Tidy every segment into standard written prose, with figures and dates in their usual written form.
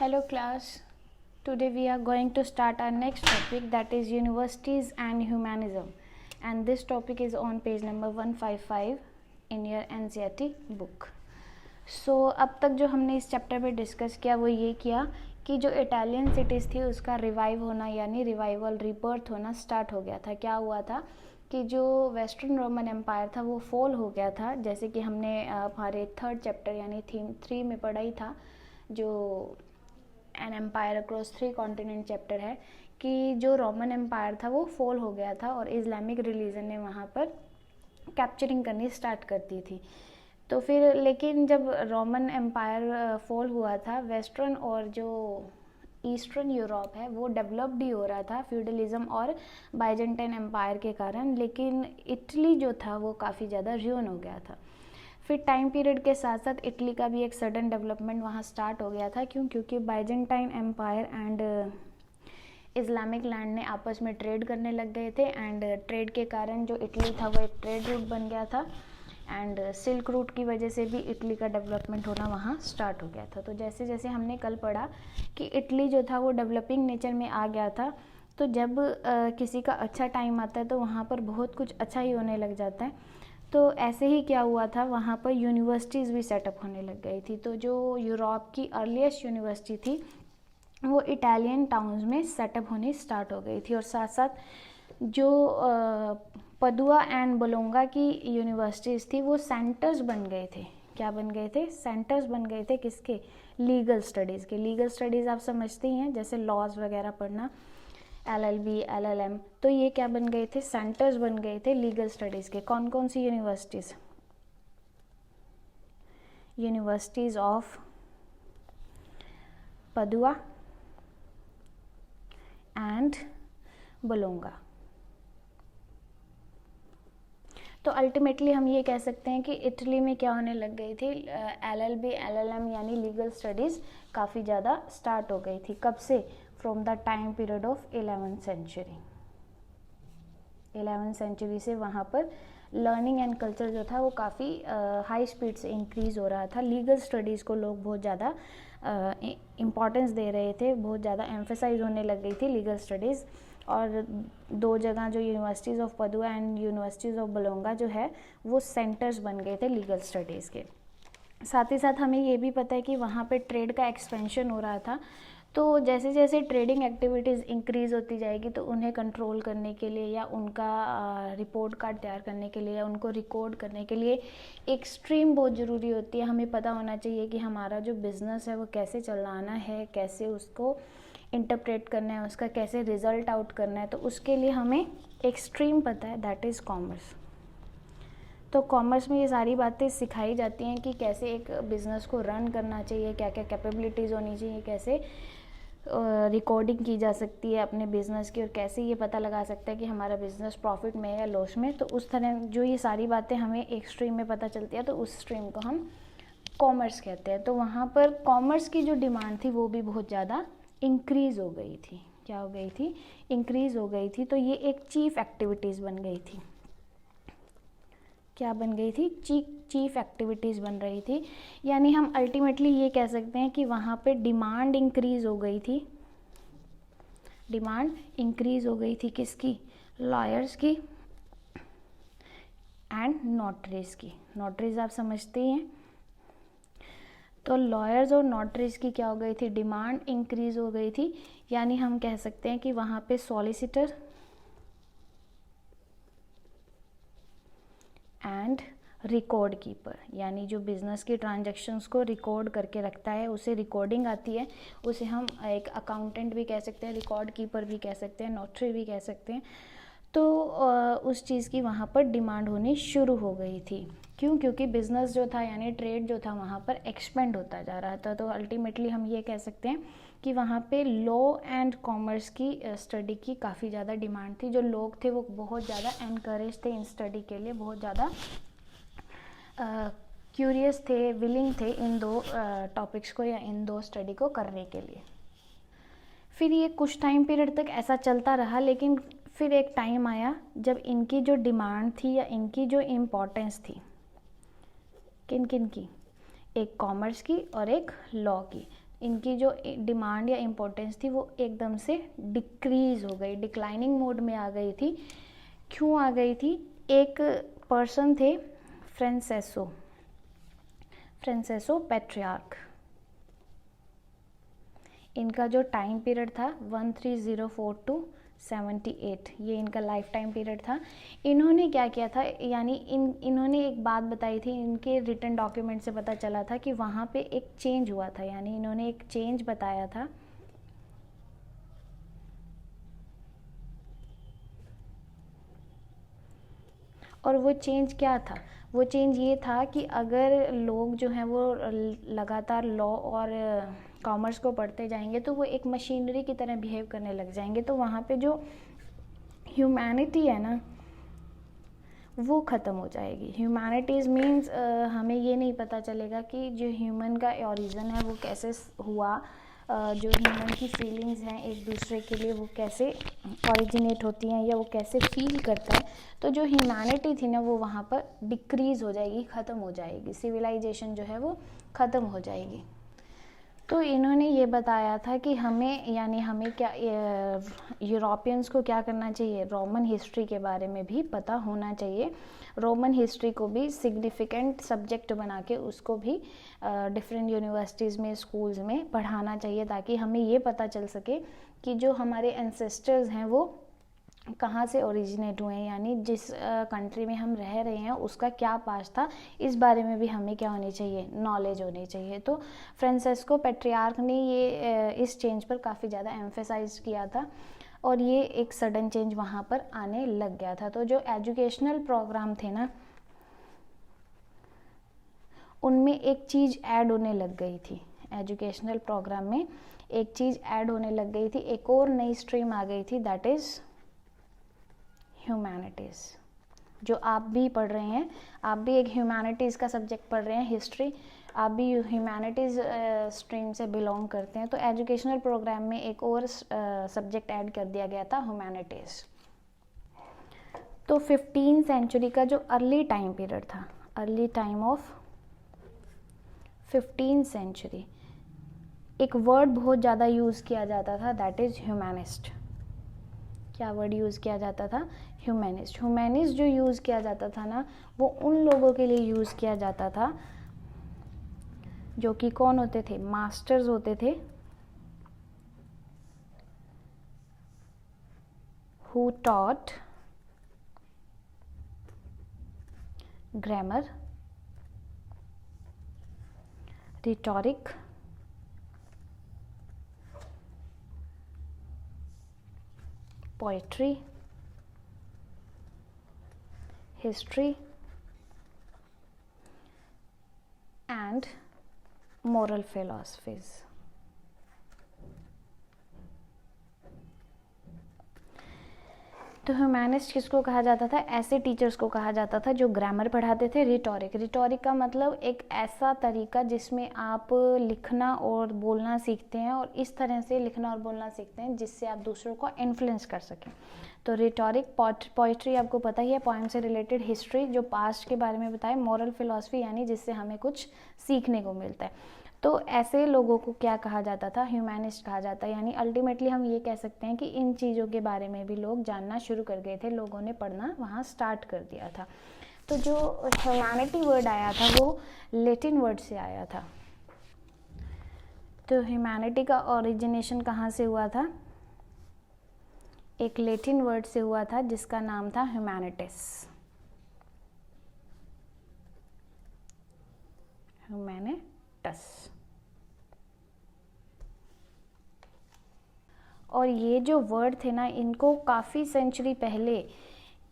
Hello class, today we are going to start our next topic, that is universities and humanism, and this topic is on page number 155 in your NCERT book. अब तक जो हमने इस chapter में discuss किया वो ये किया कि जो इटालियन सिटीज़ थी उसका रिवाइव होना यानी रिवाइवल रीबर्थ होना स्टार्ट हो गया था। क्या हुआ था कि जो वेस्टर्न रोमन एम्पायर था वो फॉल हो गया था, जैसे कि हमने हमारे थर्ड चैप्टर यानी थीम 3 में पढ़ा ही था, जो an empire across 3 continent chapter है, कि जो रोमन एम्पायर था वो फॉल हो गया था और इस्लामिक रिलीजन ने वहाँ पर कैप्चरिंग करनी स्टार्ट कर दी थी। तो फिर लेकिन जब रोमन एम्पायर फॉल हुआ था, वेस्टर्न और जो ईस्टर्न यूरोप है वो डेवलप्ड ही हो रहा था फ्यूडलिज्म और बाइजेंटाइन एम्पायर के कारण, लेकिन इटली जो था वो काफ़ी ज़्यादा र्यून हो गया था। फिर टाइम पीरियड के साथ साथ इटली का भी एक सडन डेवलपमेंट वहाँ स्टार्ट हो गया था। क्योंकि Byzantine empire and Islamic land ने आपस में ट्रेड करने लग गए थे, एंड ट्रेड के कारण जो इटली था वो एक ट्रेड रूट बन गया था, एंड सिल्क रूट की वजह से भी इटली का डेवलपमेंट होना वहाँ स्टार्ट हो गया था। तो जैसे जैसे हमने कल पढ़ा कि इटली जो था वो डेवलपिंग नेचर में आ गया था, तो जब किसी का अच्छा टाइम आता है तो वहाँ पर बहुत कुछ अच्छा ही होने लग जाता है। तो ऐसे ही क्या हुआ था, वहाँ पर यूनिवर्सिटीज़ भी सेटअप होने लग गई थी। तो जो यूरोप की अर्लीस्ट यूनिवर्सिटी थी वो इटालियन टाउन्स में सेटअप होनी स्टार्ट हो गई थी, और साथ साथ जो पदुआ एंड बोलोंगा की यूनिवर्सिटीज़ थी वो सेंटर्स बन गए थे। क्या बन गए थे? सेंटर्स बन गए थे। किसके? लीगल स्टडीज़ के। लीगल स्टडीज़ आप समझते ही हैं, जैसे लॉज वगैरह पढ़ना, LLB, LLM, तो ये क्या बन गए थे? सेंटर्स बन गए थे लीगल स्टडीज़ के। कौन कौन सी universities? Universities of Padua and Bologna. तो अल्टीमेटली हम ये कह सकते हैं कि इटली में क्या होने लग गई थी, LLB, LLM यानी लीगल स्टडीज़ काफ़ी ज़्यादा स्टार्ट हो गई थी। कब से? From the time period of 11th century. 11th century से वहाँ पर लर्निंग एंड कल्चर जो था वो काफ़ी हाई स्पीड से इंक्रीज़ हो रहा था। लीगल स्टडीज़ को लोग बहुत ज़्यादा इम्पॉर्टेंस दे रहे थे, बहुत ज़्यादा एम्फेसाइज होने लग गई थी लीगल स्टडीज़। और दो जगह जो universities of Padua and universities of Bologna जो है वो सेंटर्स बन गए थे लीगल स्टडीज़ के। साथ ही साथ हमें ये भी पता है कि वहाँ पे ट्रेड का एक्सपेंशन हो रहा था। तो जैसे जैसे ट्रेडिंग एक्टिविटीज़ इंक्रीज़ होती जाएगी तो उन्हें कंट्रोल करने के लिए या उनका रिपोर्ट कार्ड तैयार करने के लिए या उनको रिकॉर्ड करने के लिए एक स्ट्रीम बहुत ज़रूरी होती है। हमें पता होना चाहिए कि हमारा जो बिज़नेस है वो कैसे चलाना है, कैसे उसको इंटरप्रेट करना है, उसका कैसे रिज़ल्ट आउट करना है। तो उसके लिए हमें एक स्ट्रीम पता है, दैट इज़ कॉमर्स। तो कॉमर्स में ये सारी बातें सिखाई जाती हैं कि कैसे एक बिज़नेस को रन करना चाहिए, क्या क्या कैपेबिलिटीज़ होनी चाहिए, कैसे रिकॉर्डिंग की जा सकती है अपने बिज़नेस की, और कैसे ये पता लगा सकता है कि हमारा बिज़नेस प्रॉफिट में है या लॉस में। तो उस तरह जो ये सारी बातें हमें एक स्ट्रीम में पता चलती है तो उस स्ट्रीम को हम कॉमर्स कहते हैं। तो वहाँ पर कॉमर्स की जो डिमांड थी वो भी बहुत ज़्यादा इंक्रीज़ हो गई थी। क्या हो गई थी? इंक्रीज़ हो गई थी। तो ये एक चीफ एक्टिविटीज़ बन गई थी। क्या बन गई थी? चीफ एक्टिविटीज़ बन रही थी। यानी हम अल्टीमेटली ये कह सकते हैं कि वहाँ पे डिमांड इंक्रीज़ हो गई थी। डिमांड इंक्रीज़ हो गई थी किसकी? लॉयर्स की एंड नोटरीज की। नोटरीज आप समझते ही हैं। तो लॉयर्स और नोटरीज की क्या हो गई थी? डिमांड इंक्रीज़ हो गई थी। यानी हम कह सकते हैं कि वहाँ पे सॉलिसिटर एंड रिकॉर्ड कीपर, यानी जो बिज़नेस की ट्रांजैक्शंस को रिकॉर्ड करके रखता है, उसे रिकॉर्डिंग आती है, उसे हम एक अकाउंटेंट भी कह सकते हैं, रिकॉर्ड कीपर भी कह सकते हैं, नोटरी भी कह सकते हैं। तो उस चीज़ की वहाँ पर डिमांड होनी शुरू हो गई थी। क्यों? क्योंकि बिज़नेस जो था यानी ट्रेड जो था वहाँ पर एक्सपेंड होता जा रहा था। तो अल्टीमेटली हम ये कह सकते हैं कि वहाँ पे लॉ एंड कॉमर्स की स्टडी की काफ़ी ज़्यादा डिमांड थी। जो लोग थे वो बहुत ज़्यादा एनकरेज थे इन स्टडी के लिए, बहुत ज़्यादा क्यूरियस थे, विलिंग थे इन दो टॉपिक्स को या इन दो स्टडी को करने के लिए। फिर ये कुछ टाइम पीरियड तक ऐसा चलता रहा, लेकिन फिर एक टाइम आया जब इनकी जो डिमांड थी या इनकी जो इम्पोर्टेंस थी, किन किन की? एक कॉमर्स की और एक लॉ की। इनकी जो डिमांड या इम्पोर्टेंस थी वो एकदम से डिक्रीज़ हो गई, डिक्लाइनिंग मोड में आ गई थी। क्यों आ गई थी? एक पर्सन थे फ्रांसेस्को पेट्रियार्क। इनका जो टाइम पीरियड था 1304 to 78, ये इनका लाइफ टाइम पीरियड था। इन्होंने क्या किया था, यानी इन्होंने एक बात बताई थी, इनके रिटन डॉक्यूमेंट से पता चला था कि वहाँ पे एक चेंज हुआ था, यानी इन्होंने एक चेंज बताया था। और वो चेंज क्या था? वो चेंज ये था कि अगर लोग जो हैं वो लगातार लॉ और कॉमर्स को पढ़ते जाएंगे तो वो एक मशीनरी की तरह बिहेव करने लग जाएंगे, तो वहाँ पे जो ह्यूमैनिटी है ना वो ख़त्म हो जाएगी। ह्यूमैनिटीज़ मीन्स हमें ये नहीं पता चलेगा कि जो ह्यूमन का ओरिजिन है वो कैसे हुआ, जो ह्यूमन की फीलिंग्स हैं एक दूसरे के लिए वो कैसे ओरिजिनेट होती हैं या वो कैसे फील करता है। तो जो ह्यूमैनिटी थी ना वो वहाँ पर डिक्रीज़ हो जाएगी, ख़त्म हो जाएगी, सिविलाइजेशन जो है वो ख़त्म हो जाएगी। तो इन्होंने ये बताया था कि हमें क्या यूरोपियंस को क्या करना चाहिए, रोमन हिस्ट्री के बारे में भी पता होना चाहिए। रोमन हिस्ट्री को भी सिग्निफिकेंट सब्जेक्ट बना के उसको भी डिफरेंट यूनिवर्सिटीज़ में, स्कूल्स में पढ़ाना चाहिए, ताकि हमें ये पता चल सके कि जो हमारे एंसेस्टर्स हैं वो कहाँ से ओरिजिनेट हुए हैं, यानी जिस कंट्री में हम रह रहे हैं उसका क्या पास्ट था, इस बारे में भी हमें क्या होनी चाहिए, नॉलेज होनी चाहिए। तो फ्रांसेस्को पेट्रियार्क ने ये इस चेंज पर काफ़ी ज़्यादा एम्फेसाइज किया था और ये एक सडन चेंज वहाँ पर आने लग गया था। तो जो एजुकेशनल प्रोग्राम थे ना उनमें एक चीज़ ऐड होने लग गई थी, एजुकेशनल प्रोग्राम में एक चीज़ ऐड होने लग गई थी, एक और नई स्ट्रीम आ गई थी, दैट इज़ ह्यूमैनिटीज़। जो आप भी पढ़ रहे हैं, आप भी एक ह्यूमैनिटीज़ का सब्जेक्ट पढ़ रहे हैं, हिस्ट्री, आप भी ह्यूमैनिटीज़ स्ट्रीम से बिलोंग करते हैं। तो एजुकेशनल प्रोग्राम में एक और सब्जेक्ट ऐड कर दिया गया था, ह्यूमैनिटीज़। तो 15th सेंचुरी का जो अर्ली टाइम पीरियड था, early time of 15th century, एक वर्ड बहुत ज़्यादा यूज़ किया जाता था, दैट इज़ ह्यूमैनिस्ट। क्या वर्ड यूज़ किया जाता था? ह्यूमैनिस्ट। ह्यूमैनिस्ट जो यूज़ किया जाता था ना वो उन लोगों के लिए यूज़ किया जाता था जो कि कौन होते थे? मास्टर्स होते थे, who taught grammar, rhetoric, poetry, history and moral philosophies. तो ह्यूमैनिस्ट किसको कहा जाता था? ऐसे टीचर्स को कहा जाता था जो ग्रामर पढ़ाते थे। रिटोरिक का मतलब एक ऐसा तरीका जिसमें आप लिखना और बोलना सीखते हैं और इस तरह से लिखना और बोलना सीखते हैं जिससे आप दूसरों को इन्फ्लुएंस कर सकें। तो रिटोरिक, पोइट्री आपको पता ही है, पोएम से रिलेटेड, हिस्ट्री जो पास्ट के बारे में बताए, मॉरल फिलॉसफी यानी जिससे हमें कुछ सीखने को मिलता है। तो ऐसे लोगों को क्या कहा जाता था? ह्यूमैनिस्ट कहा जाता है। यानी अल्टीमेटली हम ये कह सकते हैं कि इन चीज़ों के बारे में भी लोग जानना शुरू कर गए थे, लोगों ने पढ़ना वहाँ स्टार्ट कर दिया था। तो जो ह्यूमैनिटी वर्ड आया था वो लैटिन वर्ड से आया था। तो ह्यूमैनिटी का ओरिजिनेशन कहाँ से हुआ था? एक लैटिन वर्ड से हुआ था जिसका नाम था ह्यूमैनिटिस। और ये जो वर्ड थे ना इनको काफ़ी सेंचुरी पहले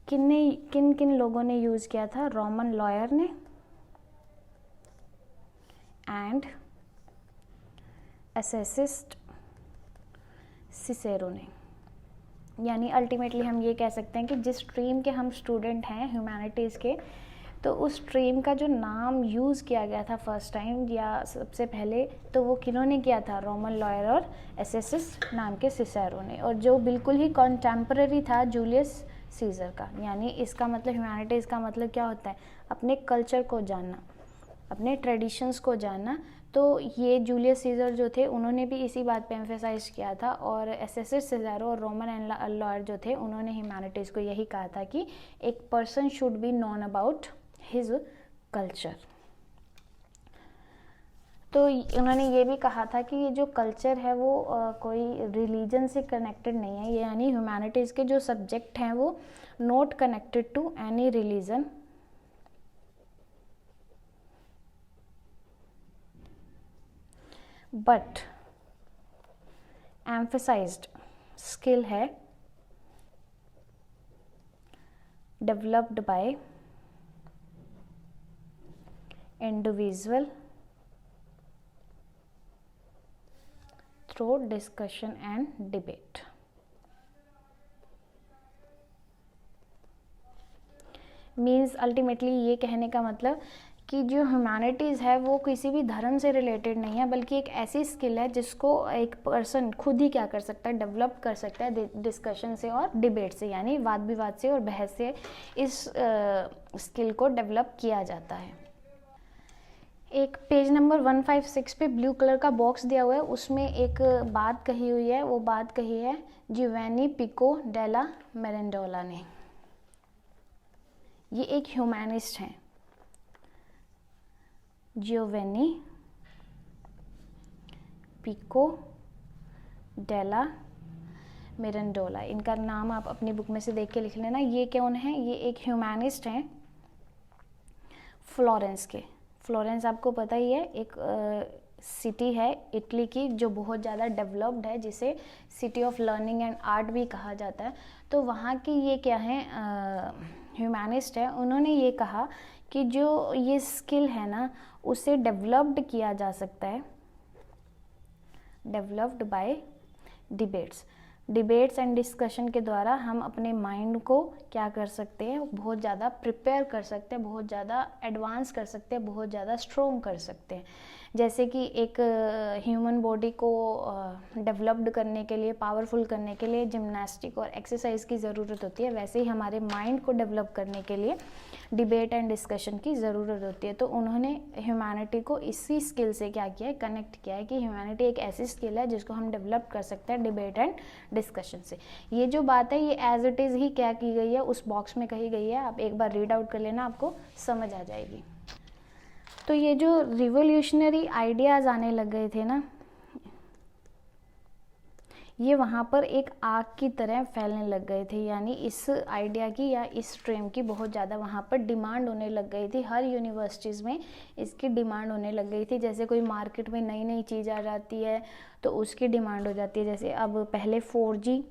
किन किन लोगों ने यूज़ किया था? रोमन लॉयर ने एंड एसेसिस्ट सिसेरो ने। यानी अल्टीमेटली हम ये कह सकते हैं कि जिस स्ट्रीम के हम स्टूडेंट हैं ह्यूमैनिटीज़ के, तो उस स्ट्रीम का जो नाम यूज़ किया गया था फर्स्ट टाइम या सबसे पहले, तो वो किन्होंने किया था? रोमन लॉयर और एसेसिस नाम के सिसेरो ने, और जो बिल्कुल ही कॉन्टेम्पररी था जूलियस सीजर का। यानी इसका मतलब ह्यूमैनिटीज़ का मतलब क्या होता है? अपने कल्चर को जानना। अपने ट्रेडिशंस को जानना। तो ये जूलियस सीजर जो थे उन्होंने भी इसी बात पे एम्फेसाइज किया था, और एसेसिस सिज़ारो और रोमन लॉयर जो थे उन्होंने ह्यूमैनिटीज़ को यही कहा था कि एक person should be known about his culture. तो उन्होंने ये भी कहा था कि ये जो कल्चर है वो कोई रिलीजन से कनेक्टेड नहीं है, यानी ह्यूमैनिटीज़ के जो सब्जेक्ट हैं वो not connected to any religion, but emphasized skill है developed by individual through discussion and debate. Means ultimately ये कहने का मतलब कि जो ह्यूमैनिटीज़ है वो किसी भी धर्म से रिलेटेड नहीं है, बल्कि एक ऐसी स्किल है जिसको एक पर्सन खुद ही क्या कर सकता है, डेवलप कर सकता है डिस्कशन से और डिबेट से, यानी वाद विवाद से और बहस से इस स्किल को डेवलप किया जाता है। एक पेज नंबर 156 पे ब्लू कलर का बॉक्स दिया हुआ है, उसमें एक बात कही हुई है, वो बात कही है जियोवेनी पिको डेला मिरांडोला ने। ये एक ह्यूमैनिस्ट हैं, जियोवेनी पिको डेला मिरांडोला। इनका नाम आप अपनी बुक में से देख के लिख लेना। ये कौन है? ये एक ह्यूमैनिस्ट हैं फ्लोरेंस के। फ्लोरेंस आपको पता ही है, एक सिटी है इटली की जो बहुत ज़्यादा डेवलप्ड है, जिसे city of learning and art भी कहा जाता है। तो वहाँ की ये क्या है, ह्यूमैनिस्ट है। उन्होंने ये कहा कि जो ये स्किल है ना उसे डेवलप्ड किया जा सकता है, developed bye debates and discussion के द्वारा हम अपने माइंड को क्या कर सकते हैं, बहुत ज़्यादा प्रिपेयर कर सकते हैं, बहुत ज़्यादा एडवांस कर सकते हैं, बहुत ज़्यादा स्ट्रोंग कर सकते हैं। जैसे कि एक ह्यूमन बॉडी को डेवलप्ड करने के लिए, पावरफुल करने के लिए जिम्नास्टिक और एक्सरसाइज की ज़रूरत होती है, वैसे ही हमारे माइंड को डेवलप करने के लिए डिबेट एंड डिस्कशन की ज़रूरत होती है। तो उन्होंने ह्यूमैनिटी को इसी स्किल से क्या किया है, कनेक्ट किया है कि ह्यूमैनिटी एक ऐसी स्किल है जिसको हम डेवलप कर सकते हैं डिबेट एंड डिस्कशन से। ये जो बात है ये एज इट इज़ ही क्या की गई है, उस बॉक्स में कही गई है। आप एक बार रीड आउट कर लेना, आपको समझ आ जाएगी। तो ये जो रिवोल्यूशनरी आइडियाज़ आने लग गए थे ना, ये वहाँ पर एक आग की तरह फैलने लग गए थे, यानी इस आइडिया की या इस स्ट्रीम की बहुत ज़्यादा वहाँ पर डिमांड होने लग गई थी। हर यूनिवर्सिटीज़ में इसकी डिमांड होने लग गई थी। जैसे कोई मार्केट में नई नई चीज़ आ जाती है तो उसकी डिमांड हो जाती है। जैसे अब पहले 4G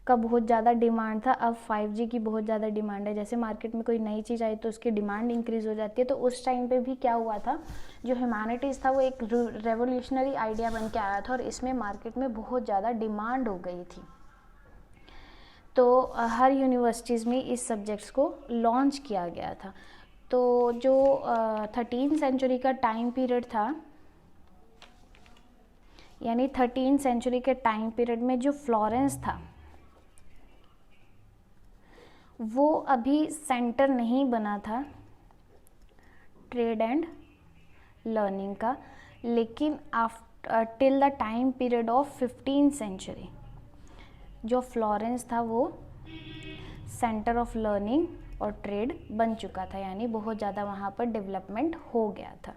का बहुत ज़्यादा डिमांड था, अब 5G की बहुत ज़्यादा डिमांड है। जैसे मार्केट में कोई नई चीज़ आई तो उसकी डिमांड इंक्रीज़ हो जाती है। तो उस टाइम पे भी क्या हुआ था, जो ह्यूमैनिटीज़ था वो एक रेवोल्यूशनरी आइडिया बन के आया था और इसमें मार्केट में बहुत ज़्यादा डिमांड हो गई थी। तो हर यूनिवर्सिटीज़ में इस सब्जेक्ट्स को लॉन्च किया गया था। तो जो 13th सेंचुरी का टाइम पीरियड था, यानी 13th सेंचुरी के टाइम पीरियड में जो फ्लोरेंस था वो अभी सेंटर नहीं बना था ट्रेड एंड लर्निंग का, लेकिन after till the time period of 15th century जो फ्लोरेंस था वो सेंटर ऑफ लर्निंग और ट्रेड बन चुका था, यानी बहुत ज़्यादा वहाँ पर डेवलपमेंट हो गया था।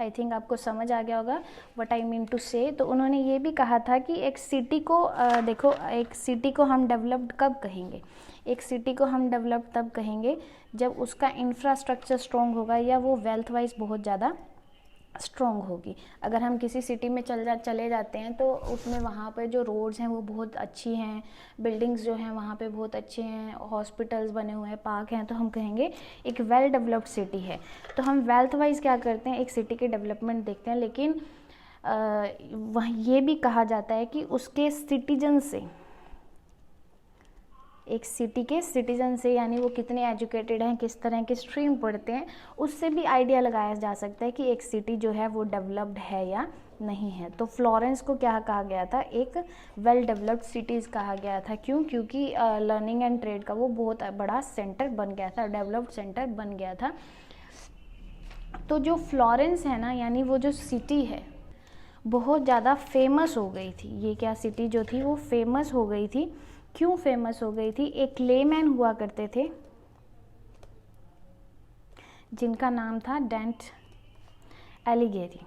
आई थिंक आपको समझ आ गया होगा व्हाट आई मीन टू से। तो उन्होंने ये भी कहा था कि एक सिटी को देखो, एक सिटी को हम डेवलप्ड कब कहेंगे, एक सिटी को हम डेवलप तब कहेंगे जब उसका इंफ्रास्ट्रक्चर स्ट्रॉन्ग होगा या वो वेल्थ वाइज बहुत ज़्यादा स्ट्रॉन्ग होगी। अगर हम किसी सिटी में चले जाते हैं तो उसमें वहाँ पर जो रोड्स हैं वो बहुत अच्छी हैं, बिल्डिंग्स जो हैं वहाँ पे बहुत अच्छे हैं, हॉस्पिटल्स बने हुए हैं, पार्क हैं, तो हम कहेंगे एक वेल डेवलप्ड सिटी है। तो हम वेल्थ वाइज क्या करते हैं, एक सिटी के डेवलपमेंट देखते हैं, लेकिन वह ये भी कहा जाता है कि उसके सिटीजन से, एक सिटी के सिटीजन से, यानी वो कितने एजुकेटेड हैं, किस तरह की स्ट्रीम पढ़ते हैं, उससे भी आइडिया लगाया जा सकता है कि एक सिटी जो है वो डेवलप्ड है या नहीं है। तो फ्लोरेंस को क्या कहा गया था, एक वेल डेवलप्ड सिटीज़ कहा गया था। क्यों? क्योंकि लर्निंग एंड ट्रेड का वो बहुत बड़ा सेंटर बन गया था, डेवलप्ड सेंटर बन गया था। तो जो फ्लोरेंस है ना, यानी वो जो सिटी है बहुत ज़्यादा फेमस हो गई थी। ये क्या सिटी जो थी वो फेमस हो गई थी। क्यों फेमस हो गई थी? एक लेमैन हुआ करते थे जिनका नाम था डेंट एलिगेरी।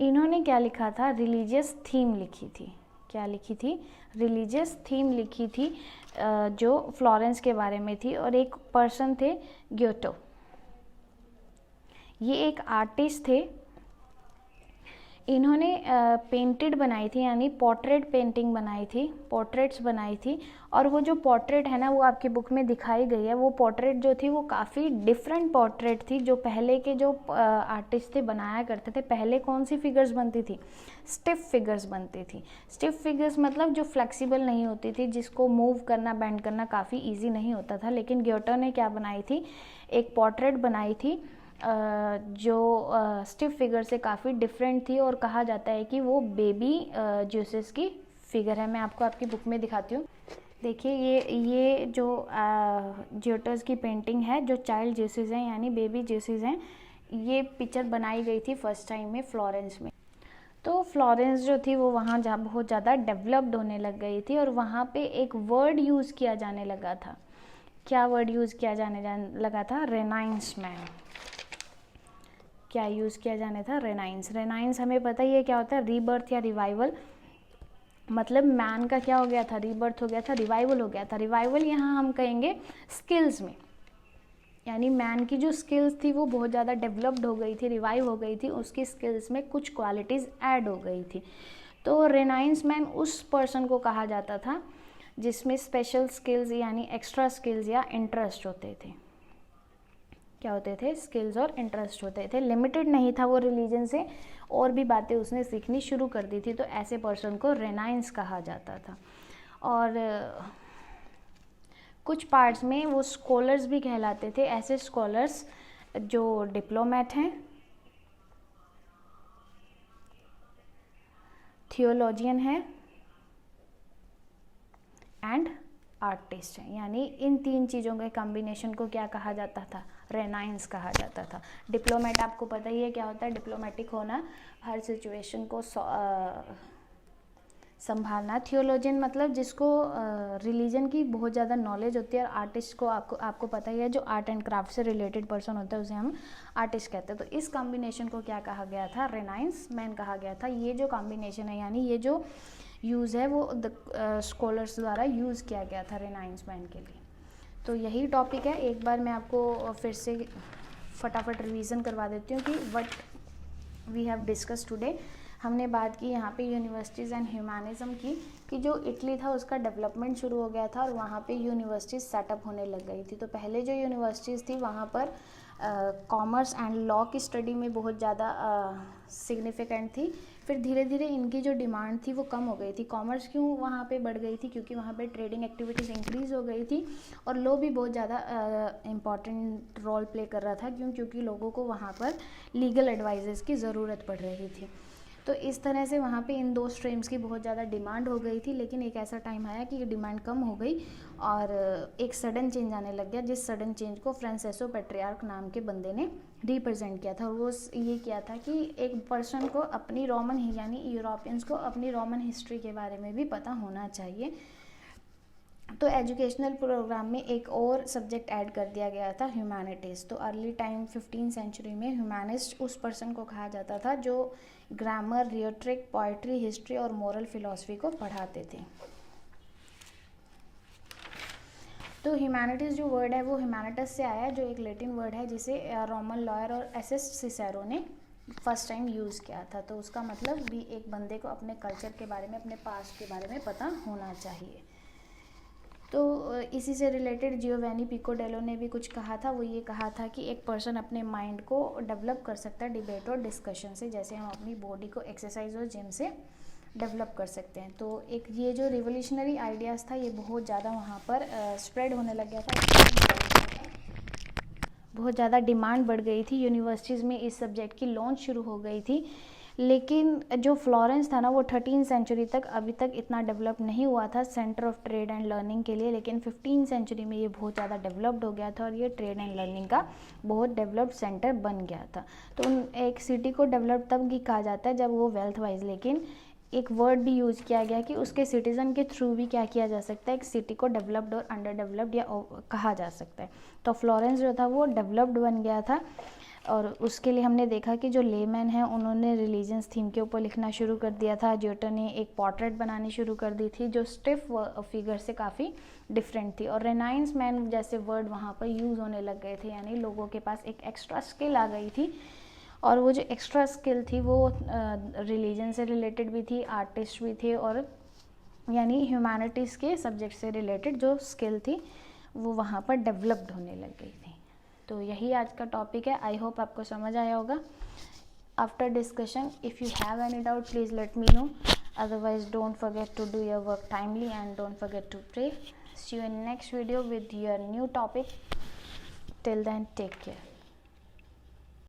इन्होंने क्या लिखा था? रिलीजियस थीम लिखी थी। क्या लिखी थी? रिलीजियस थीम लिखी थी जो फ्लोरेंस के बारे में थी। और एक पर्सन थे ग्योटो, ये एक आर्टिस्ट थे। इन्होंने पेंटेड बनाई थी, यानी पोर्ट्रेट पेंटिंग बनाई थी, पोर्ट्रेट्स बनाई थी। और वो जो पोर्ट्रेट है ना वो आपकी बुक में दिखाई गई है। वो पोर्ट्रेट जो थी वो काफ़ी डिफरेंट पोर्ट्रेट थी जो पहले के जो आर्टिस्ट थे बनाया करते थे। पहले कौन सी फिगर्स बनती थी? स्टिफ फिगर्स बनती थी। स्टिफ फिगर्स मतलब जो फ्लेक्सिबल नहीं होती थी, जिसको मूव करना, बेंड करना काफ़ी ईजी नहीं होता था। लेकिन ग्योटो ने क्या बनाई थी? एक पोर्ट्रेट बनाई थी जो स्टिफ फिगर से काफ़ी डिफरेंट थी। और कहा जाता है कि वो बेबी ज्यूसेस की फिगर है। मैं आपको आपकी बुक में दिखाती हूँ। देखिए ये जो ज्यूटर्स की पेंटिंग है, जो चाइल्ड ज्यूसेस हैं यानी बेबी ज्यूसेस हैं, ये पिक्चर बनाई गई थी फर्स्ट टाइम में फ्लोरेंस में। तो फ्लोरेंस जो थी वो वहाँ बहुत ज़्यादा डेवलप्ड होने लग गई थी। और वहाँ पे एक वर्ड यूज़ किया जाने लगा था। क्या वर्ड यूज़ किया जाने लगा था? रेनाइंस मैन। क्या यूज़ किया जाने था? रेनाइंस। रेनाइंस हमें पता ही है क्या होता है? रीबर्थ या रिवाइवल। मतलब मैन का क्या हो गया था? रीबर्थ हो गया था, रिवाइवल हो गया था। रिवाइवल यहाँ हम कहेंगे स्किल्स में, यानी मैन की जो स्किल्स थी वो बहुत ज़्यादा डेवलप्ड हो गई थी, रिवाइव हो गई थी, उसकी स्किल्स में कुछ क्वालिटीज़ ऐड हो गई थी। तो रेनाइंस मैन उस पर्सन को कहा जाता था जिसमें स्पेशल स्किल्स यानी एक्स्ट्रा स्किल्स या इंटरेस्ट होते थे। क्या होते थे? स्किल्स और इंटरेस्ट होते थे। लिमिटेड नहीं था वो रिलीजन से, और भी बातें उसने सीखनी शुरू कर दी थी। तो ऐसे पर्सन को रेनाइंस कहा जाता था। और कुछ पार्ट्स में वो स्कॉलर्स भी कहलाते थे। ऐसे स्कॉलर्स जो डिप्लोमेट हैं, थियोलॉजियन है एंड आर्टिस्ट हैं। यानी इन तीन चीज़ों के कॉम्बिनेशन को क्या कहा जाता था? रेनाइंस कहा जाता था। डिप्लोमेट आपको पता ही है क्या होता है? डिप्लोमेटिक होना, हर सिचुएशन को संभालना। थियोलॉजियन मतलब जिसको रिलीजन की बहुत ज़्यादा नॉलेज होती है। और आर्टिस्ट को आपको पता ही है, जो आर्ट एंड क्राफ्ट से रिलेटेड पर्सन होता है उसे हम आर्टिस्ट कहते हैं। तो इस कॉम्बिनेशन को क्या कहा गया था? रेनाइंस मैन कहा गया था। ये जो कॉम्बिनेशन है, यानी ये जो यूज़ है वो स्कॉलर्स द्वारा यूज़ किया गया था रेनाइंस मैन के लिए। तो यही टॉपिक है। एक बार मैं आपको फिर से फटाफट रिवीजन करवा देती हूँ कि what we have discuss today. हमने बात की यहाँ पे यूनिवर्सिटीज़ एंड ह्यूमैनिज़्म की, कि जो इटली था उसका डेवलपमेंट शुरू हो गया था और वहाँ पे यूनिवर्सिटीज़ सेटअप होने लग गई थी। तो पहले जो यूनिवर्सिटीज़ थी वहाँ पर कॉमर्स एंड लॉ की स्टडी में बहुत ज़्यादा सिग्निफिकेंट थी। फिर धीरे धीरे इनकी जो डिमांड थी वो कम हो गई थी। कॉमर्स क्यों वहाँ पे बढ़ गई थी? क्योंकि वहाँ पे ट्रेडिंग एक्टिविटीज़ इंक्रीज़ हो गई थी। और लॉ भी बहुत ज़्यादा इम्पॉर्टेंट रोल प्ले कर रहा था। क्योंकि लोगों को वहाँ पर लीगल एडवाइजेस की ज़रूरत पड़ रही थी। तो इस तरह से वहाँ पे इन दो स्ट्रीम्स की बहुत ज़्यादा डिमांड हो गई थी। लेकिन एक ऐसा टाइम आया कि ये डिमांड कम हो गई और एक सडन चेंज आने लग गया, जिस सडन चेंज को फ्रांसेस्को पेट्रियार्क नाम के बंदे ने रिप्रेजेंट किया था। और वो ये किया था कि एक पर्सन को अपनी रोमन यानी यूरोपियंस को अपनी रोमन हिस्ट्री के बारे में भी पता होना चाहिए। तो एजुकेशनल प्रोग्राम में एक और सब्जेक्ट ऐड कर दिया गया था, ह्यूमैनिटीज़। तो अर्ली टाइम 15th सेंचुरी में ह्यूमैनिस्ट उस पर्सन को कहा जाता था जो ग्रामर, रियोट्रिक, पोइट्री, हिस्ट्री और मोरल फिलॉसफी को पढ़ाते थे। तो ह्यूमैनिटीज़ जो वर्ड है वो ह्यूमैनिटस से आया है, जो एक लैटिन वर्ड है जिसे रोमन लॉयर और एसेस्ट सिसेरो ने फर्स्ट टाइम यूज़ किया था। तो उसका मतलब भी एक बंदे को अपने कल्चर के बारे में, अपने पास्ट के बारे में पता होना चाहिए। तो इसी से रिलेटेड जियोवैनी पिकोडेलो ने भी कुछ कहा था। वो ये कहा था कि एक पर्सन अपने माइंड को डेवलप कर सकता है डिबेट और डिस्कशन से, जैसे हम अपनी बॉडी को एक्सरसाइज और जिम से डेवलप कर सकते हैं। तो एक ये जो रिवोल्यूशनरी आइडियाज़ था ये बहुत ज़्यादा वहाँ पर स्प्रेड होने लग गया था। बहुत ज़्यादा डिमांड बढ़ गई थी। यूनिवर्सिटीज़ में इस सब्जेक्ट की लॉन्च शुरू हो गई थी। लेकिन जो फ्लोरेंस था ना वो 13 सेंचुरी तक अभी तक इतना डेवलप नहीं हुआ था centre of trade and learning के लिए, लेकिन 15 सेंचुरी में ये बहुत ज़्यादा डेवलप्ड हो गया था और ये ट्रेड एंड लर्निंग का बहुत डेवलप्ड सेंटर बन गया था। तो एक सिटी को डेवलप तब भी कहा जाता है जब वो वेल्थ वाइज, लेकिन एक वर्ड भी यूज़ किया गया कि उसके सिटीज़न के थ्रू भी क्या किया जा सकता है, एक सिटी को डेवलप्ड और अंडर डेवलप्ड या कहा जा सकता है। तो फ्लोरेंस जो था वो डेवलप्ड बन गया था और उसके लिए हमने देखा कि जो लेमैन हैं उन्होंने रिलीजन्स थीम के ऊपर लिखना शुरू कर दिया था। ज्योटर ने एक पोर्ट्रेट बनानी शुरू कर दी थी जो स्टिफ फिगर से काफ़ी डिफरेंट थी, और रेनाइंस मैन जैसे वर्ड वहाँ पर यूज़ होने लग गए थे, यानी लोगों के पास एक एक्स्ट्रा स्किल आ गई थी। और वो जो एक्स्ट्रा स्किल थी वो रिलीजन से रिलेटेड भी थी, आर्टिस्ट भी थे, और यानी ह्यूमैनिटीज़ के सब्जेक्ट से रिलेटेड जो स्किल थी वो वहाँ पर डेवलप्ड होने लग गई थी। तो यही आज का टॉपिक है। आई होप आपको समझ आया होगा। After discussion if you have any doubt please let me know, otherwise don't forget to do your work timely and don't forget to pray. See you in next video with your new topic. Till then, take care.